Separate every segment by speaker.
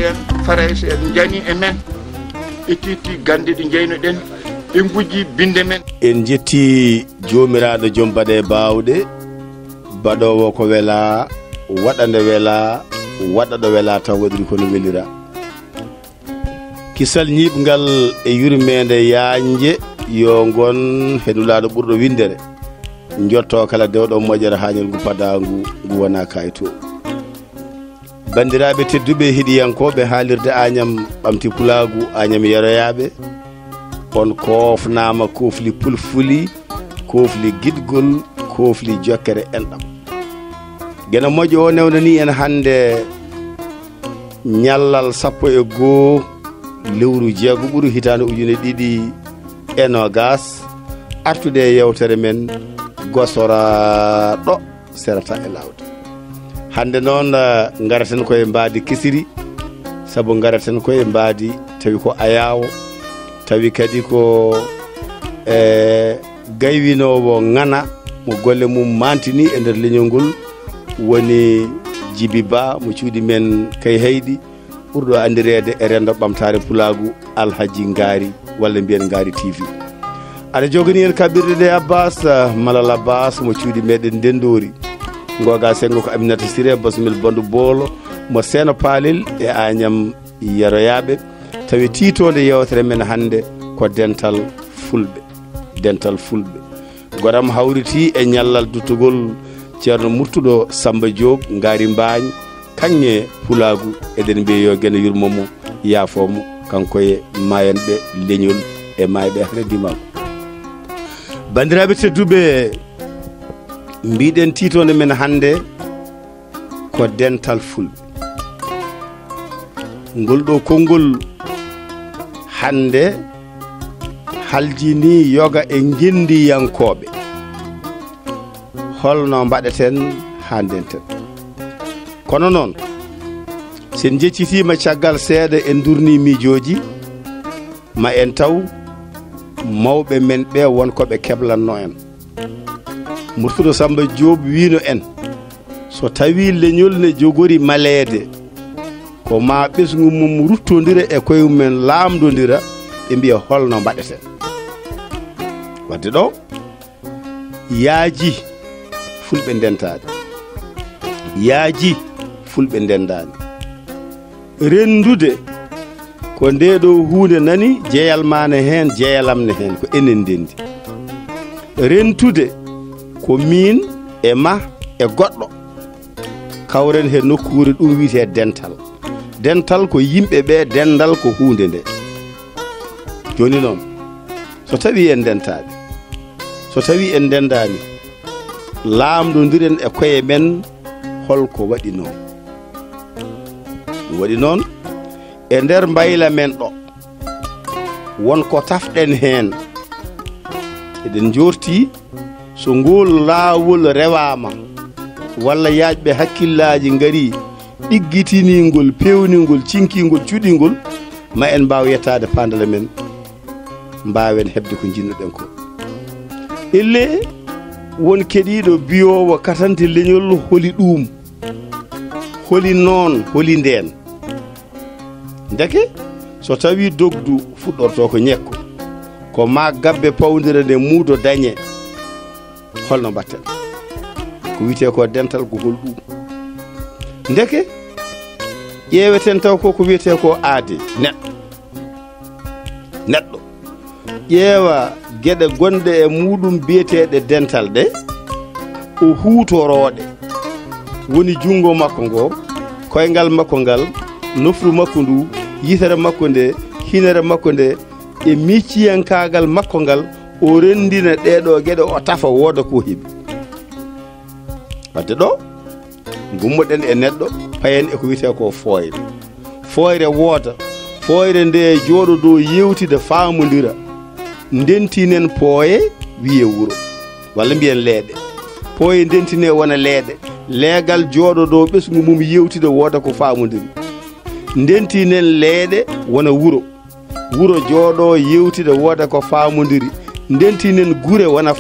Speaker 1: en farayse en jani e men e titi gande ɗi jeyno ɗen e gujji binde men.
Speaker 2: En jetti jomiraɗo joom baɗe bawɗe baɗowo ko wela waɗande wela waɗaɗo wela taw waɗiri kono welira kisal ñiɓgal e yurmede yanje yo gon heɗulaɗo ɓurɗo windere jotto kala dewɗo moƴere hañol ngu padagu ngu wona kayito bandiraɓe tedduɓe heɗiyankoɓe haalirde Agnam ɓamti pulagu Agnam yeroyaɓe on kofnama kofli pulfuli kofli guidgol kofli jokkere enɗam guena moƴƴo o newnani en hande ñallal 11 lewru jeego ɓuuri hitande ujune ɗiɗi e nogas artude e yewtere men Gosoraɗo Serata e Laawde hande noon garaten koye mbadi kisiri saabu garaten koye mbadi tawi ko ayawo tawi kadi ko gaywinowo ngana mo golle mum mantini e nder leñol ngol woni Djiby Ba mo cuuɗi men kay haydi ɓurɗo andirede e rendo ɓamtare pulagu Alhaji NGAARI walla mbiyen NGAARI TV aɗa jogani en kaɓirɗe ɗe Abbas Malal Abbas mo cuuɗi meɗen ndendori goga sengo ko Aminata Siré basmil bondu boolo mo seeno paalel e Agnam yeroyaɓe tawi titode yewtere men hande ko dental fulɓe goram hawriti e ñallal duttugol ceerno murtuɗo Samba Diop NGAARI Mbagne kanŋe pulagu eɗen mbiya yo guene yurmomo yaafomo kanko e mayanɓe leñol e mayɓe hare dimago bandiraɓe tedduɓe mbiɗen titode men hande ko dental fulɓe ngol ɗo konngol hande haljini yoga e gendiyankoɓe holno mbaɗeten ha ndenten kono noon sen jeccitima caggal seeɗa en durni miijoji ma en taw mawɓe men ɓe wonkoɓe keblanno en murtuɗo Samba Diop wino en so tawi leñol ne jogori malede ko ma ɓesgu mum ruttodira e koye mumen lamdodira ɓe mbiya holno mbaɗeten wadde ɗo yaaji fulɓe ndentade yaaji fulɓe ndendani rendude ko ndeɗo hunde nani jeyal mane hen jeyalam ne hen ko enen ndendi rentude ko min e ma e goɗɗo kawren he nokkure ɗum wiyete dental ko yimɓeɓe dendal ko hunde nde joni noon so tawi en dentade so tawi en dendani lamdodiren e koye men holko waɗi noon ɗum waɗi noon e nder mbayla men ɗo wonko tafɗen hen eɗen jorti so ngol laawol rewama walla yaaƴɓe hakkillaji ngari ɗiggitiningol pewningol cinkingol cuɗingol ma en mbaw yettade pandale men mbawen hebde ko jinnoɗen ko elle won keɗiɗo biyowo Katante leñol holi ɗum holi noon holi nden deke so tawi dogdu fuɗɗorto ko ñekko ko ma gabbe pawdira nde muudo dañe holno mbatten ko wite ko dental ko hol ɗum deke ƴeeweten taw ko wiyete ko aade neɗɗo ƴeewa geɗe gonɗe e muɗum biyeteɗe dental ɗe o huutoroɗe woni jungo makko ngo koyngal makko ngal nofru makko ndu yitere makko nde hinere makko nde e micciyankagal makko ngal o rendina ɗeɗo geɗe o tafa wooda ko heeɓi wadde ɗo gummoɗen e neɗɗo payen e ko wiyete ko foyre wooda foyre nde jooɗo dow yewtide faamodira ndentinen pooye wiye wuro walla mbiyen leeɗe pooye ndentine wona leeɗe leegal jooɗo dow ɓesgu mum yewtide wooda ko faamodiri ndentinen leeɗe wona wuro jooɗo yewtide wooda ko faamodiri ndentinen gure wona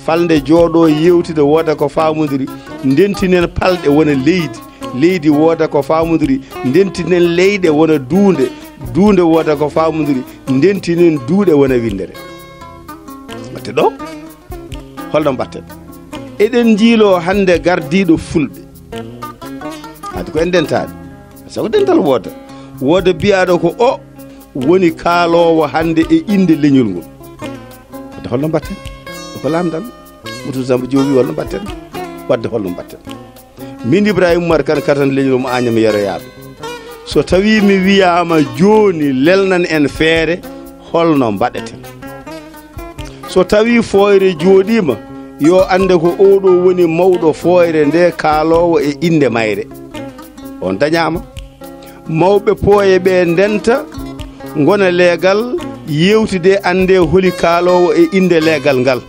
Speaker 2: falde jooɗo yewtide wooda ko faamodiri ndentinen palɗe wona leydi leydi wooda ko famodiri ndentinen leyɗe wona duunde duunde wooda ko famodiri ndentinen duuɗe wona windere watte ɗo holno mbatten eɗen jiilo hande gardiɗo fulɓe hade ko en dentade sago dental wooda biyaɗo ko o woni kaalowo hande e inde leñol ngol wadde holno mbatten ko lamdal mutu samba joobi holno mbatten wadde holno mbatten min Ibrahima Oumar Kane Katante leñol mo Agname yeroyaɓe so tawi mi wiyama joni lelnan en feere holno mbaɗeten so tawi foyre jooɗima yo ande ko oɗo woni mawɗo foyre nde kaalowo e inde mayre on dañama mawɓe pooye ɓe ndenta gona leegal yewtide ande holi kaalowo e inde leegal ngal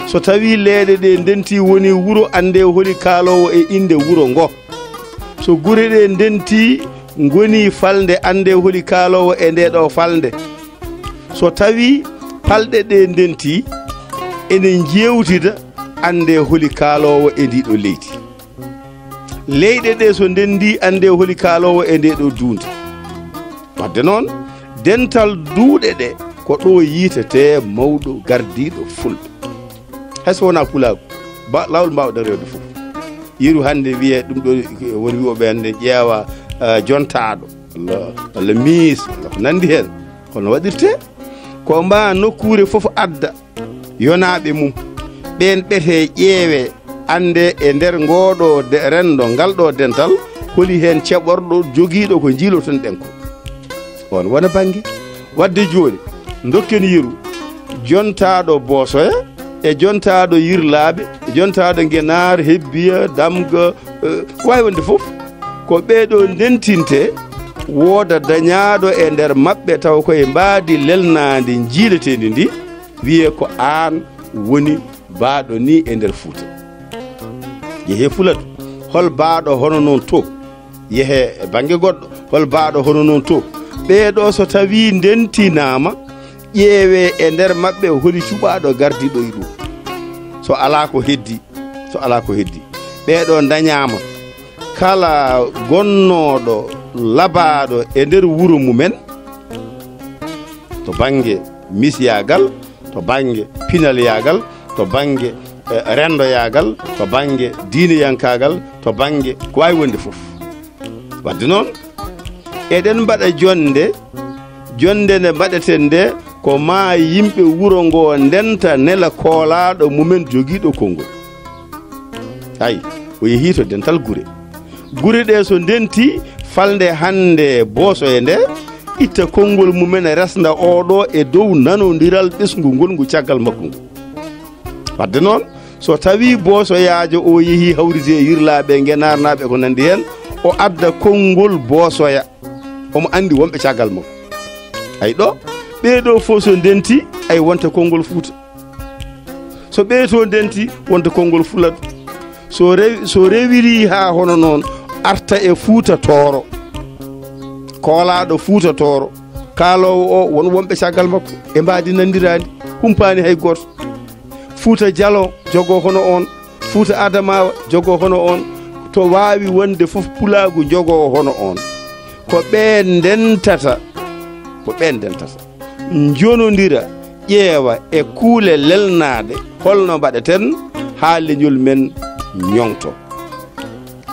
Speaker 2: so tawi leeɗe ɗe ndenti woni wuro ande holi kaalowo e inde wuro ngo so gure ɗe ndenti goni falde ande holi kaalowo e nde ɗo falde so tawi palɗe ɗe ndenti ene jewtida ande holi kaalowo e ndiɗo leydi leyɗe ɗe so ndendi ande holi kaalowo e nde ɗo duunde wadde noon dental duuɗe ɗe ko ɗo yitete mawɗo gardiɗo fulɓe hayso wona pulago lawol mbawɗen rewde fof yeru hande wiye ɗum ɗo woni wiyoɓe hande ƴeewa jontaɗo walla miis walla ko nandi hen holno waɗirte ko mba nokkure fof adda yonaɓe mum ɓen ɓete ƴeewe ande e nder ngoɗo rendo ngal ɗo dental holi hen ceɓorɗo joguiɗo ko jiiloton ɗen ko on wona banggue wadde joni dokken yeru jontaɗo Bosoya e jontaɗo Yirlaɓe e jontaɗo Ngenar Hebbiya Damga wawi wonde foof ko ɓeɗo ndentinte wooda dañaɗo e nder maɓɓe taw koye mbaadi lelnadi jiiletedi ndi wiye ko an woni baaɗo ni e nder Fouta yeehe Fuladu hol baaɗo hono noon to yeehe e banggue goɗɗo hol baaɗo hono noon to ɓeɗo so tawi ndentinama ƴeewe e nder maɓɓe holi cuɓaɗo gardiɗo e ɗum so ala ko heddi ɓeɗo dañama kala gonnoɗo labaɗo e nder wuro mumen to banggue misyagal to banggue pinalyagal to banggue rendoyagal to banggue diiniyankagal to banggue ko wawi wonde foof wadde noon eɗen mbaɗa jonde nde mbaɗeten nde ko ma yimɓe wuro ngo ndenta nela koolaɗo mumen joguiɗo konngol ay o yeehi to dental gure ɗe so ndenti falde hande Bosoya nde itta konngol mumen resda oɗo e dow nanodiral ɓesgu ngolngu caggal makko ngu wadde noon so tawi Bosoyajo o yeehi hawride e Yirlaɓe Ngenarnaɓe ko nandi hen o adda konngol Bosoya omo andi wonɓe caggal makko ay ɗo ɓeɗo fof so ndenti ay wonta konngol Fouta so ɓeeto ndenti wonta konngol Fuladu so rewiri ha hono noon arta e Fouta Tooro koolaɗo Fouta Tooro kaalowo o won wonɓe caggal makko e mbaadi nandirandi humpani hay goto Fouta Dialo jogo hono on Fouta Adamawa jogo hono on to wawi wonde fof pulagu jogo hono on ko ɓen ndentata jonodira ƴeewa e kuule lelnade holno mbaɗeten ha leñol men ñongto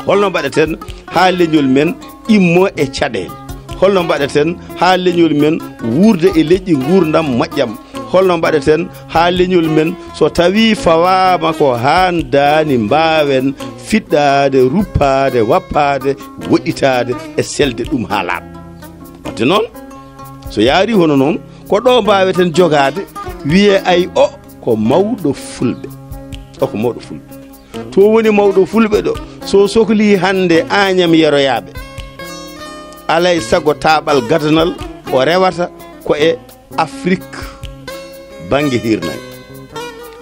Speaker 2: holno mbaɗeten ha leñol men immo e caɗele holno mbaɗeten ha leñol men wurde e leƴƴi gurdam moƴƴam holno mbaɗeten ha leñol men so tawi fawama ko handani mbawen fiɗɗade ruppade wappade woɗɗitade e selde ɗum ha laaɓa wadde noon so yaari hono noon ko ɗo mbaweten jogade wiye ay o ko mawɗo fulɓe to woni mawɗo fulɓe ɗo so sohli hande Agname yeroyaɓe alay sago taɓal gadanal o rewata ko e Afrique banggue hirnayi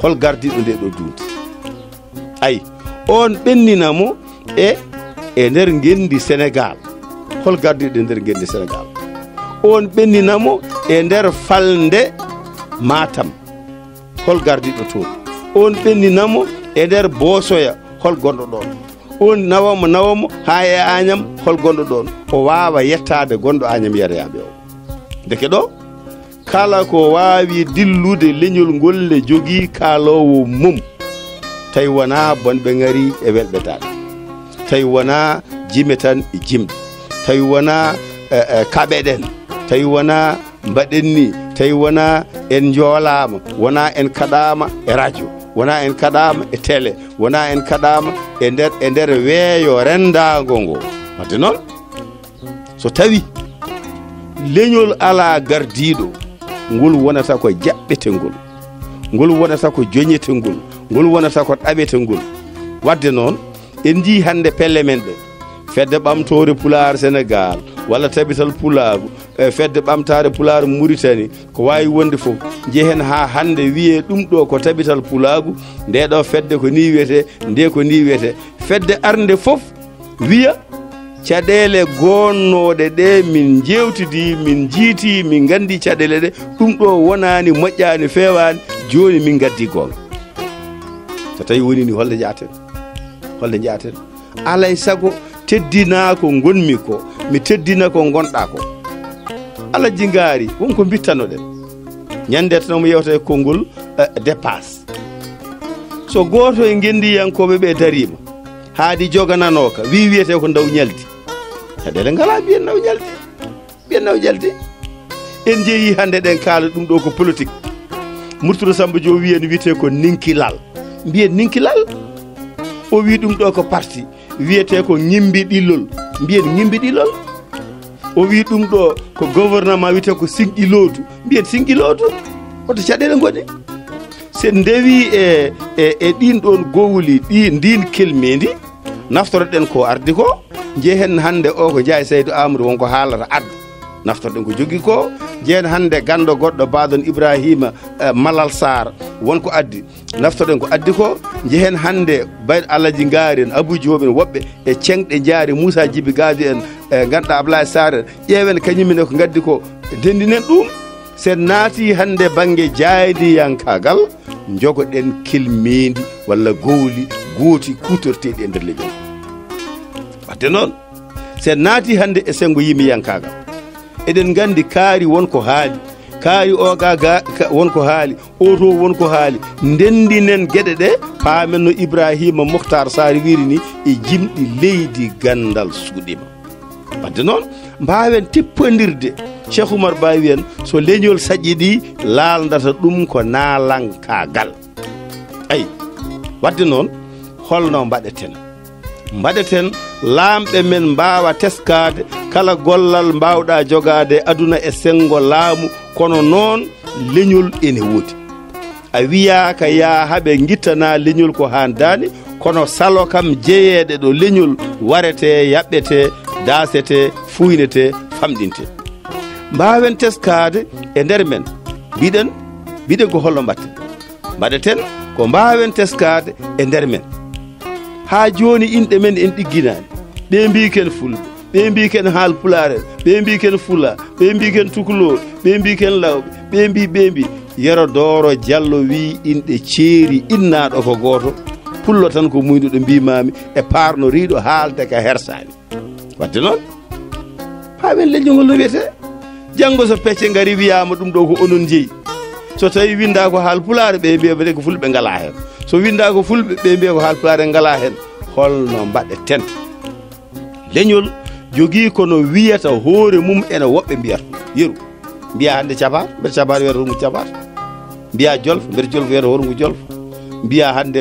Speaker 2: hol gardiɗo nde ɗo duunde ay on ɓenninamo e nder gendi Sénégal hol gardiɗo nder gendi Sénégal on ɓenninamo e nder falde Matam hol gardiɗo toon on ɓenninamo e nder Bosoya hol gonɗo ɗon on nawamo ha e Agnam hol gonɗo ɗon o wawa yettade gonɗo Agnam yarayaɓe o deke ɗo kala ko wawi dillude leñol ngolle jogui kalowo mum tawi wona bonɓe ngari e welɓetade tawi wona jime tan e jimɗe tawi wona kaɓeɗen tawi wona mbaɗenni tawi wona en joolama wona en kaɗama e radio wona en kaɗama e télé wona en kaɗama e nder weeyo rendago ngo wadde noon so tawi leñol ala gardiɗo ngol wonata ko jaɓɓetengol ngol wonata ko joñetengol ngol wonata ko ɗaɓetengol wadde noon en jii hande pelle men ɗe fedde ɓamtore Pulaar Sénégal walla tabital Pulaagu fedde ɓamtare Pulaar Mauritanie ko wawi wonde fof jehen ha hande wiye ɗum ɗo ko tabital Pulaagu nde ɗo fedde ko ni wiyete nde ko ni wiyete fedde arde fof wiya caɗele gonnoɗe ɗe min jewtidi min jiiti min gandi caɗele ɗe ɗum ɗo wonani moƴƴani fewani joni min gaddi gonga so tawi woni ni holde jaaten alay sago teddina ko gonmi ko mi teddina ko gonɗa ko alaji ngaari wonko bittanoɗen ñande tan mo yewta e konngol dépasse so goto e gendiyankoɓe ɓe darima haadi jogananoka wiyete ko ndaw ñaldi caɗele ngala mbiyen naw ñaldi en jeeyi hande ɗen kaala ɗum ɗo ko politique Murtudo Samba Jo wiyen wiyete ko ninkilal mbiyen ninkilal o wi ɗum ɗo ko parti wiyete ko ñimbi ɗillol mbiyen ñimbi ɗillol o wi ɗum ɗo ko gouvernement wiyete ko sinqilotu mbiyen sinqilotu oto caɗele goɗe sen ndewi e ɗin ɗon gowuli ndin kelmedi naftoroɗen ko ardi ko jehen hande o ko Ndiaye Seydou Amadou wonko haalata adda naftorɗen ko jogui ko jehen hande gando goɗɗo baɗon Ibrahima Malal Sarr wonko addi naftorɗen ko addi ko jehen hande bayɗo Alaji Ngaari en Abou Diob en woɓɓe e cengɗe jaari Moussa Djibi Gadi en ganduɗa Ablaye Sarr en ƴeewen kañumene ko gaddi ko dendinen ɗum sen naati hande banggue jaydiyankagal jogoɗen kilmedi walla gowli gooti kutorteɗi e nder leƴol wadde noon sen naati hande e sengo yimiyankagal eɗen gandi kaari wonko haali kaari o ga wonko haali oto wonko haali ndendinen gueɗe ɗe paamen no Ibrahima Mokhtar Sari wiri ni e jimɗi leydi gandal suuɗima wadde noon mbawen tippodirde Cheikh Oumar Ba wiyen so leñol saƴƴi ɗi laaldata ɗum ko naalankagal ayi wadde noon holno mbaɗeten laamɓe men mbawa teskade kala gollal mbawɗa jogade aduna e sengo laamu kono noon leñol ene woodi a wiyaka ya haaɓe guittana leñol ko handani kono salo kam jeeyeɗe ɗo leñol warete yaɓɓete dasete fuynete famɗinte mbawen teskade e nder men mbiɗen ko holno mbaɗeten ko mbawen teskade e nder men ha joni inɗe men en ɗigginani ɓe mbiken fulɓe ɓe mbiken haalpulaar ɓe mbiken fula ɓe mbiken tukulor ɓe mbiken lawɓe ɓe mbi yero dooro Diallo wi inɗe ceeri innaɗo ko goto pullo tan ko muyduɗo mbimami e parno riiɗo haalde ka hersani wadde noon paamen leñol no wiyete janggo so pecce ngari wiyama ɗum ɗo ko onon jeeyi so tawi winda ko haalpulaar ɓe mbiya ko fulɓe ngala hen so winda ko fulɓe ɓe mbiya ko haalpulaar ngala hen holno mbaɗeten leñol jogii kono wiyata hoore mum ene woɓɓe mbiyata yeru mbiya hande cabar mbeɗa cabar wiyata horngu cabar mbiya jolf mbeɗa jolf wiyata horngu jolf mbiya hande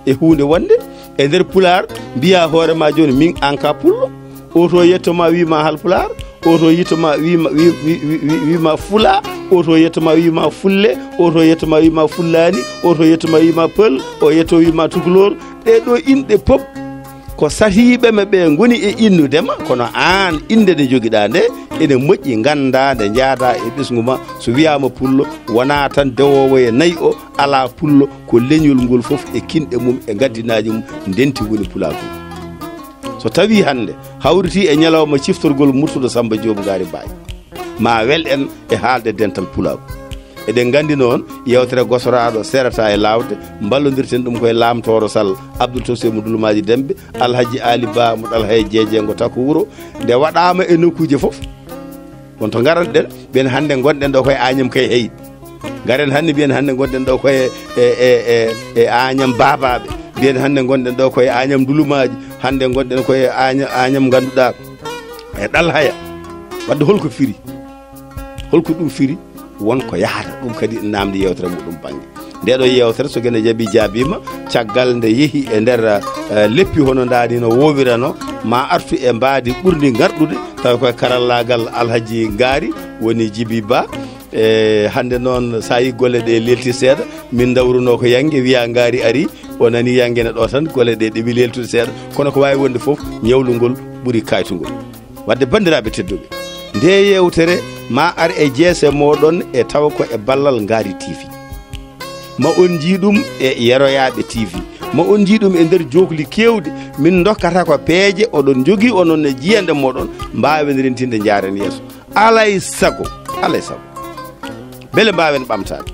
Speaker 2: e hunde wonde e nder pulaar mbiya hoorema joni min an ka pullo oto yettoma wima haalpulaar oto yettoma wima fula oto yettoma wima fulle oto yettoma wima fullani oto yettoma wima pël o yetto wima tukulor ɗeɗo inɗe pop ko sahiɓe me ɓe goni e innudema kono an inde nde joguiɗa nde ene moƴƴi ganda nde jaada e ɓesgu ma so wiyama pullo wona tan dewowo e nayyi o ala pullo ko leñol ngol foof e kinɗe mum e gaddinaji mum ndenti woni pulagol so tawi hande hawriti e ñalawma ciftorgol Murtudo Samba Diop Ngari Baye ma wel en e haalde dental pulago eɗen gandi noon yewtere Gosoraɗo Serata e Laawde ballodirten ɗum koye lamtoro sall Abdoul Tousé mo dulumaji Dembe Alhaji Ali Ba mo ɗal hay jeejengo tako wuro nde waɗama e nokkuji foof won to garan ɗen ɓen hande gonɗen ɗo koye Agnam kay heyi garen hande mbiyen hande gonɗen ɗo koye e Agnam babaɓe mbiyen hande gonɗen ɗo koye Agnam dulumaji hande gonɗen koye Agnam ganduɗa e ɗal haya wadde holko firi holko ɗum firi wonko yahata ɗum kadi namdi yewtere muɗum banggue ndeɗo yewtere so gene jaabi jaabima caggal nde yeehi e nder leppi hono ndani no wowirano ma artu e mbaadi ɓurdi garɗude taw koye karallagal Alhaji Ngaari woni Djiby Ba hande noon sa yi golle ɗe lelti seeɗa min dawruno ko yangue wiya Ngaari ari o nani yanguene ɗo tan golle ɗe ɗeɓi leltude seeɗa kono ko wawi wonde foof ñawlugol ɓuuri kaytugol wadde bandiraɓe tedduɓe nde yewtere ma ar e jeese moɗon e tawa ko e ballal Ngaari TV ma on jiiɗum e yeroyaɓe TV ma on jiiɗum e nder jokli kewde min dokkata ko peeje oɗon jogui onon e jiyande moɗon mbawen rentinde jaren yeeso alay sago beele mbawen ɓamtade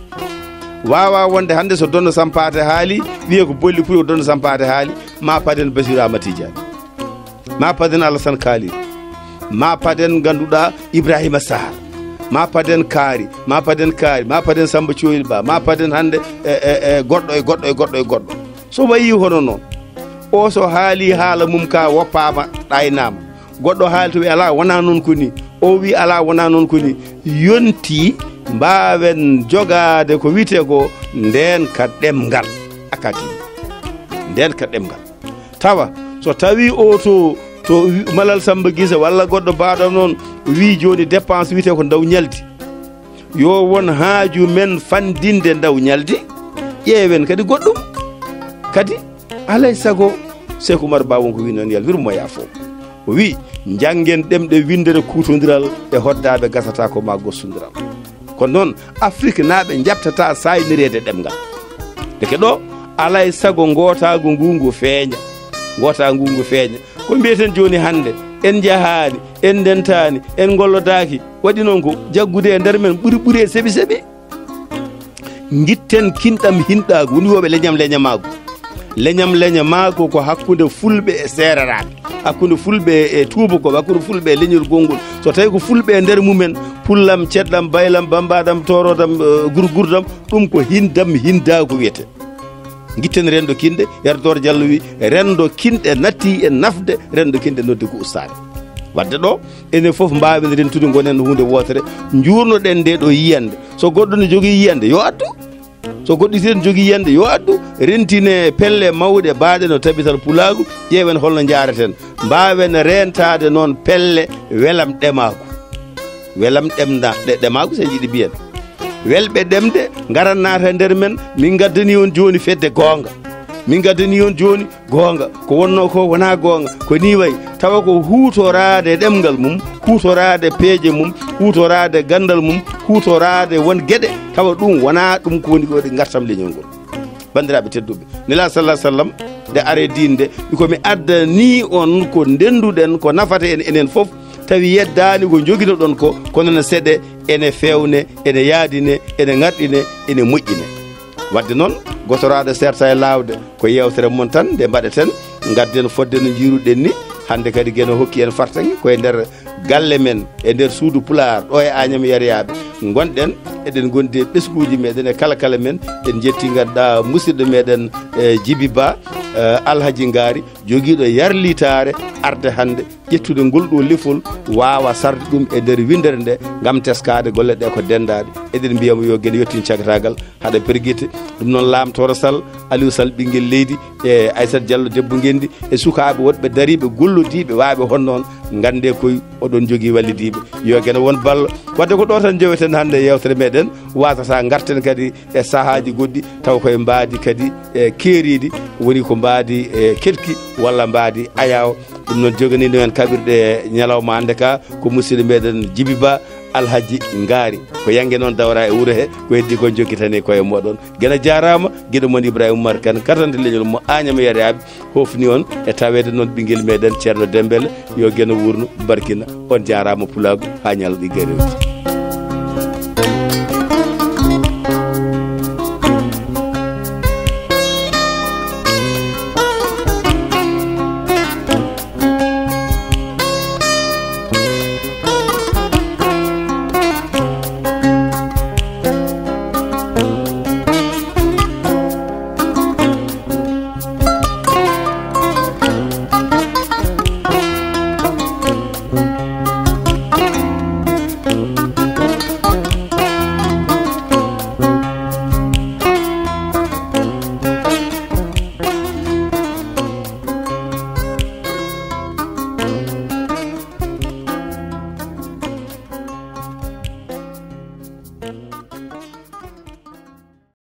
Speaker 2: wawa wonde hande so donno sampate haali wiye ko bolli puyo donno sampate haali ma paden Basiru Amati Diagne ma paden Alassane Kaali ma paden ganduɗa Ibrahima Sarr ma paden Kaari ma paden Samba Thioyil Ba ma paden hande goɗɗo so wayi hono noon o so haali haala mum ka woppama ɗaynama goɗɗo haali to wi ala wona noon ko ni o wi ala wona noon ko ni yonti mbawen jogade ko wite ko nden ka ɗemgal akati nden ka ɗemgal tawa so tawi o to Malal Samba Guisa walla goɗɗo baɗo noon wi joni dépense wite ko daw ñaldi yo won haaju men fandinde daw ñaldi ƴeewen kadi goɗɗum kadi alay sago Sékou Oumar Ba wonko wi noon yalwirmo yaafo o wi janggen ɗemɗe windere kutodiral e hoddaɓe gasata ko ma gossodiral kono noon Afrique naaɓe jabtata saynirede ɗemgal deke ɗo alay sago gotago ngungu feeña ko mbiyeten joni hande en jahani en dentani en gollodaki waɗi noon ko jaggude e nder men ɓuuri e seeɓi gitten kinɗam hinɗago woni woɓe leñam leñamago ko hakkude fulɓe e sereraɓe hakkude fulɓe e tubakoɓe hakkude fulɓe e leñol gongol so tawi ko fulɓe e nder mumen pullam ceɗɗam baylam bambadam torodam gurgurdam ɗum ko hindago wiyete gitten rendo kinde Yerdor Diallo wi rendo kinɗe natti e nafde rendo kinɗe nodde ko ustade wadde ɗo enen foof mbawen rentude gonen hunde wotere jurnoɗen nde ɗo yiyande so goɗɗo ne jogui yiyande yo addu so goɗɗo ten jogui yiyande yo addu rentine pelle mawɗe baaɗe no tabital pulagu ƴeewen holno jareten mbawen rentade noon pelle welam ɗemagu sen jiiɗi mbiyen welɓe ɗemde garan naata e nder men min gaddani on joni fedde gonga ko wonno ko wona gonga ko ni way tawa ko hutorade ɗemgal mum hutorade peeje mum hutorade gandal mum hutorade won gueɗe tawa ɗum wona ɗum ko woni ko ɗi gartam leñol ngol bandiraɓe tedduɓe nela sallah sallam nde are dinde komi addani on ko ndenduɗen ko nafata en enen foof tawi yeddani ko joguino ɗon ko kono ne seeɗe ene fewne ene yaadine ene garɗine ene moƴƴine wadde noon Gosoraɗo Serata e Laawde ko yewtere mon tan nde mbaɗeten gadden fodde no jiruɗen ni hande kadi gueno hokki en fartagi koye nder galle men e nder suudu Pulaar ɗo e Agnam yariyaɓe gonɗen eɗen gondi e ɓesguji meɗen e kala men en jetti ganduɗa musidɗo meɗen Djiby Ba Alhaji Ngaari joguiɗo yarlitare arde hande ƴettude ngol ɗo lefol wawa sarde ɗum e nder windere nde gam teskade golle ɗe ko dendaɗe eɗen mbiyamo yo gueɗe yettin cagatagal haɗa perguite ɗum noon lamtoro Sall Aliou Sall ɓinguel leydi e Aissata Diallo debbo gendi e sukaɓe woɗɓe dariɓe gollodiɓe waɓe hon noon gande koye oɗon jogui wallidiɓe yo gueɗe won ballo wadde ko ɗo tan jeweten hande yewtere meɗen wasata garten kadi e sahaji goɗɗi taw koye mbadi kadi e keeridi woni ko mbadi e ketki walla mbadi ayaw ɗum noon joganino en kaɓirɗe ñalawma hande ka ko musidɗo meɗen Djiby Ba Alhaji Ngaari ko yangue noon dawra e wuuro he ko heddi ko jokkitani koye moɗon gueɗe jarama gueɗe moon Ibrahima Oumar Kane Katante leñol mo Agnam yariyaɓe hofni on e tawede noon ɓinguel meɗen ceerno Dembele yo gueno wurno barkina on jarama pulago ha ñalɗi garewti